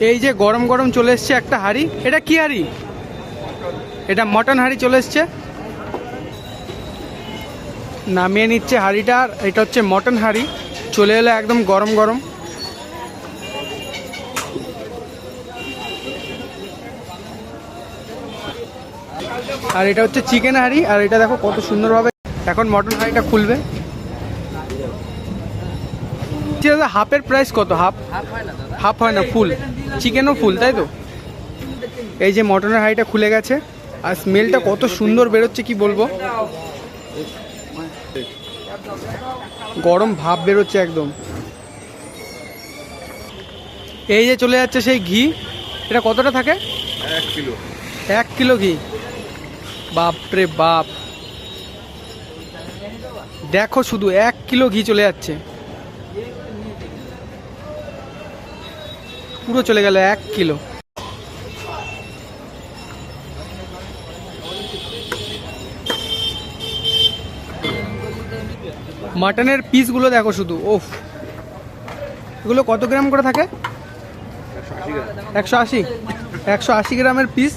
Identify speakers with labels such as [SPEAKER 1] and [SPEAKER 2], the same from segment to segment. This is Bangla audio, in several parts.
[SPEAKER 1] এই যে গরম গরম চলে এসছে একটা হাঁড়ি। এটা কি হাঁড়ি? এটা মটন হাঁড়ি চলে এসছে, নামিয়ে নিচ্ছে হাঁড়িটা। এটা হচ্ছে মটন হাঁড়ি, চলে এলো একদম গরম গরম। আর এটা হচ্ছে চিকেন হাঁড়ি। আর এটা দেখো কত সুন্দরভাবে এখন মটন হাঁড়িটা খুলবে। দাদা হাফের প্রাইস কত? হাফ হয় না, ফুল। চিকেনও ফুল, তাই তো? এই যে মটনের হাঁড়িটা খুলে গেছে, আর স্মেলটা কত সুন্দর বেরোচ্ছে কি বলবো। গরম ভাব বেরোচ্ছে একদম। এই যে চলে যাচ্ছে সেই ঘি। এটা কতটা থাকে?
[SPEAKER 2] 1 কিলো।
[SPEAKER 1] 1 কিলো ঘি, বাপরে বাপ। দেখো শুধু 1 কিলো ঘি চলে যাচ্ছে, পুরো চলে গেল 1 কিলো। মাটনের পিসগুলো দেখো শুধু, ওফ। এগুলো কত গ্রাম করে থাকে? 180। 180 গ্রামের পিস।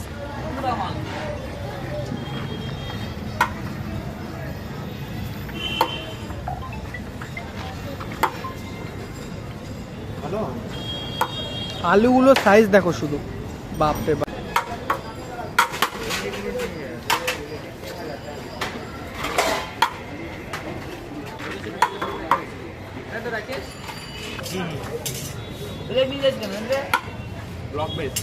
[SPEAKER 1] আলুগুলো সাইজ দেখো শুধু, বাপরে বাপ।
[SPEAKER 2] Block base.